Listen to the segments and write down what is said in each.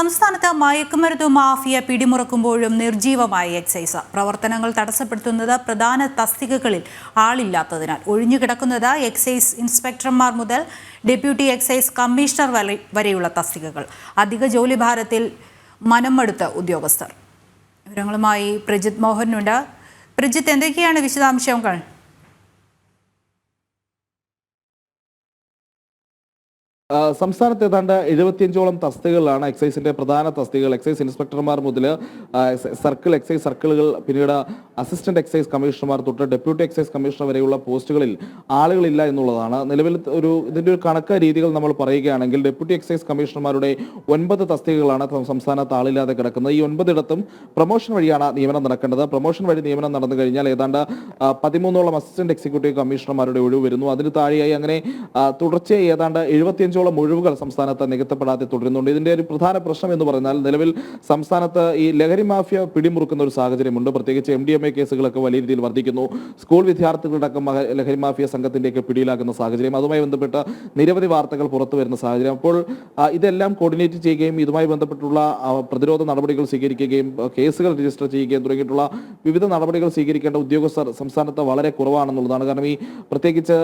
സംസ്ഥാനത്ത് മയക്കുമരുന്ന് mafia പിടിമുറുക്കുമ്പോഴും നിർജീവമായി excise. പ്രവർത്തനങ്ങൾ തടസ്സപ്പെടുത്തുന്നത് പ്രധാന തസ്തികകളിൽ ആളില്ലാത്തതിനാൽ. ഒഴിഞ്ഞുകിടക്കുന്നത് എക്സൈസ് ഇൻസ്പെക്ടർമാർ മുതൽ ഡെപ്യൂട്ടി എക്സൈസ് കമ്മീഷണർ വരെയുള്ള തസ്തികകൾ. അധിക ജോലിഭാരത്തിൽ മനംമടുത്ത ഉദ്യോഗസ്ഥർ. വിവരങ്ങളുമായി പ്രജിത് മോഹനുണ്ട്. പ്രജിത്ത്, എന്തൊക്കെയാണ് വിശദാംശങ്ങൾ? സംസ്ഥാനത്ത് ഏതാണ്ട് 75ഓളം തസ്തികകളാണ് എക്സൈസിന്റെ പ്രധാന തസ്തികകൾ. എക്സൈസ് ഇൻസ്പെക്ടർമാർ മുതൽ സർക്കിൾ എക്സൈസ് സർക്കിളുകൾ, പിന്നീട് അസിസ്റ്റന്റ് എക്സൈസ് കമ്മീഷണർമാർ തൊട്ട് ഡെപ്യൂട്ടി എക്സൈസ് കമ്മീഷണർ വരെയുള്ള പോസ്റ്റുകളിൽ ആളുകളില്ല എന്നുള്ളതാണ് നിലവിൽ ഇതിന്റെ ഒരു കണക്ക് രീതികൾ നമ്മൾ പറയുകയാണെങ്കിൽ ഡെപ്യൂട്ടി എക്സൈസ് കമ്മീഷണർമാരുടെ 9 തസ്തികകളാണ് സംസ്ഥാനത്ത് ആളില്ലാതെ കിടക്കുന്നത്. ഈ 9 ഇടത്തും പ്രൊമോഷൻ വഴിയാണ് നിയമനം നടക്കേണ്ടത്. പ്രൊമോഷൻ വഴി നിയമനം നടന്നു കഴിഞ്ഞാൽ ഏതാണ്ട് 13ഓളം അസിസ്റ്റന്റ് എക്സിക്യൂട്ടീവ് കമ്മീഷണർമാരുടെ ഒഴിവ് വരുന്നു. അതിന് താഴെയായി അങ്ങനെ തുടർച്ചയായി ഏതാണ്ട് 75 ഒഴിവുകൾ സംസ്ഥാനത്ത് നികത്തപ്പെടാതെ തുടരുന്നുണ്ട്. ഇതിന്റെ ഒരു പ്രധാന പ്രശ്നം എന്ന് പറഞ്ഞാൽ നിലവിൽ സംസ്ഥാനത്ത് ഈ ലഹരി മാഫിയ പിടിമുറുക്കുന്ന ഒരു സാഹചര്യമുണ്ട്. പ്രത്യേകിച്ച് MDMA കേസുകളൊക്കെ വലിയ രീതിയിൽ വർദ്ധിക്കുന്നു. സ്കൂൾ വിദ്യാർത്ഥികളടക്കം ലഹരി മാഫിയ സംഘത്തിന്റെയൊക്കെ പിടിയിലാക്കുന്ന സാഹചര്യം, അതുമായി ബന്ധപ്പെട്ട നിരവധി വാർത്തകൾ പുറത്തു വരുന്ന സാഹചര്യം. അപ്പോൾ ഇതെല്ലാം കോർഡിനേറ്റ് ചെയ്യുകയും ഇതുമായി ബന്ധപ്പെട്ടുള്ള പ്രതിരോധ നടപടികൾ സ്വീകരിക്കുകയും കേസുകൾ രജിസ്റ്റർ ചെയ്യുകയും തുടങ്ങിയിട്ടുള്ള വിവിധ നടപടികൾ സ്വീകരിക്കേണ്ട ഉദ്യോഗസ്ഥർ സംസ്ഥാനത്ത് വളരെ കുറവാണെന്നുള്ളതാണ്. കാരണം ഈ പ്രത്യേകിച്ച്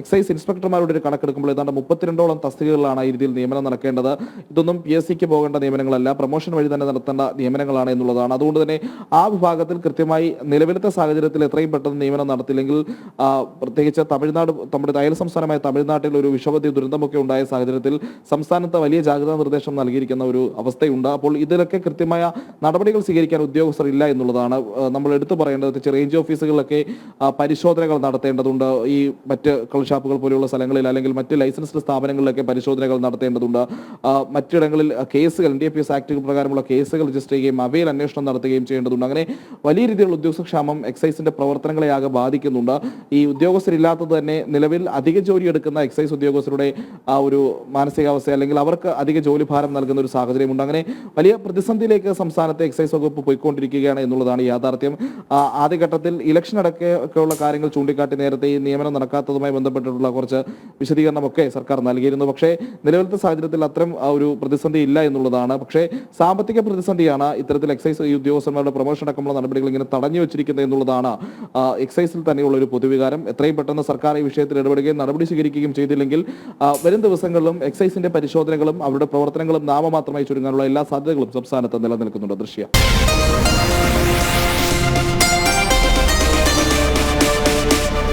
എക്സൈസ് ഇൻസ്പെക്ടർമാരുടെ ഒരു കണക്കെടുക്കുമ്പോൾ ഏതാണ്ട് 32ഓളം തസ്തികകളിലാണ് ഈ രീതിയിൽ നിയമനം നടക്കേണ്ടത്. ഇതൊന്നും PSCക്ക് പോകേണ്ട നിയമനങ്ങളല്ല, പ്രൊമോഷൻ വഴി തന്നെ നടത്തേണ്ട നിയമനങ്ങളാണ് എന്നുള്ളതാണ്. അതുകൊണ്ട് തന്നെ ആ വിഭാഗത്തിൽ കൃത്യമായി നിലവിലത്തെ സാഹചര്യത്തിൽ എത്രയും പെട്ടെന്ന് നിയമനം നടത്തില്ലെങ്കിൽ പ്രത്യേകിച്ച് തമിഴ്നാട്, നമ്മുടെ അയൽ സംസ്ഥാനമായ തമിഴ്നാട്ടിൽ ഒരു വിഷവതി ദുരന്തമൊക്കെ ഉണ്ടായ സാഹചര്യത്തിൽ സംസ്ഥാനത്ത് വലിയ ജാഗ്രതാ നിർദ്ദേശം നൽകിയിരിക്കുന്ന ഒരു അവസ്ഥയുണ്ട്. അപ്പോൾ ഇതിലൊക്കെ കൃത്യമായ നടപടികൾ സ്വീകരിക്കാൻ ഉദ്യോഗസ്ഥർ ഇല്ല എന്നുള്ളതാണ് നമ്മൾ എടുത്തു പറയേണ്ടത്. റേഞ്ച് ഓഫീസുകളിലൊക്കെ പരിശോധനകൾ നടത്തേണ്ടതുണ്ട്. ഈ മറ്റ് കള്ളുഷാപ്പുകൾ പോലെയുള്ള സ്ഥലങ്ങളിൽ അല്ലെങ്കിൽ മറ്റ് ലൈസൻസ്ഡ് സ്ഥാപനങ്ങളിലൊക്കെ പരിശോധനകൾ നടത്തേണ്ടതുണ്ട്. മറ്റിടങ്ങളിൽ കേസുകൾ NDPS ആക്ട് പ്രകാരമുള്ള കേസുകൾ രജിസ്റ്റർ ചെയ്യുകയും അവയിൽ അന്വേഷണം നടത്തുകയും ചെയ്യേണ്ടതുണ്ട്. അങ്ങനെ വലിയ രീതിയിലുള്ള ഉദ്യോഗസ്ഥക്ഷാമം എക്സൈസിന്റെ പ്രവർത്തനങ്ങളെ ആകെ ബാധിക്കുന്നുണ്ട്. ഈ ഉദ്യോഗസ്ഥരില്ലാത്തത് തന്നെ നിലവിൽ അധിക ജോലി എടുക്കുന്ന എക്സൈസ് ഉദ്യോഗസ്ഥരുടെ ആ ഒരു മാനസികാവസ്ഥ അല്ലെങ്കിൽ അവർക്ക് അധിക ജോലി ഭാരം നൽകുന്ന ഒരു സാഹചര്യമുണ്ട്. അങ്ങനെ വലിയ പ്രതിസന്ധിയിലേക്ക് സംസ്ഥാനത്തെ എക്സൈസ് വകുപ്പ് പോയിക്കൊണ്ടിരിക്കുകയാണ് എന്നുള്ളതാണ് യാഥാർത്ഥ്യം. ആദ്യഘട്ടത്തിൽ ഇലക്ഷൻ അടക്കമുള്ള കാര്യങ്ങൾ ചൂണ്ടിക്കാട്ടി നേരത്തെ ഈ നിയമനം നടക്കാത്തതുമായി ബന്ധപ്പെട്ടിട്ടുള്ള കുറച്ച് വിശദീകരണമൊക്കെ സർക്കാർ നൽകിയിരുന്നു. പക്ഷേ നിലവിലത്തെ സാഹചര്യത്തിൽ അത്തരം ഒരു പ്രതിസന്ധി ഇല്ല എന്നുള്ളതാണ്. പക്ഷേ സാമ്പത്തിക പ്രതിസന്ധിയാണ് ഇത്തരത്തിൽ എക്സൈസ് ഉദ്യോഗസ്ഥന്മാരുടെ പ്രൊമോഷൻ അടക്കമുള്ള നടപടികൾ ഇങ്ങനെ തടഞ്ഞു വെച്ചിരിക്കുന്നത് എന്നുള്ളതാണ് എക്സൈസിൽ തന്നെയുള്ള ഒരു പൊതുവികാരം. എത്രയും പെട്ടെന്ന് സർക്കാർ ഈ വിഷയത്തിൽ ഇടപെടുകയും നടപടി സ്വീകരിക്കുകയും ചെയ്തില്ലെങ്കിൽ വരും ദിവസങ്ങളിലും എക്സൈസിന്റെ പരിശോധനകളും അവരുടെ പ്രവർത്തനങ്ങളും നാമമാത്രമായി ചുരുങ്ങാനുള്ള എല്ലാ സാധ്യതകളും സംസ്ഥാനത്ത് നിലനിൽക്കുന്നുണ്ട്. ദൃശ്യ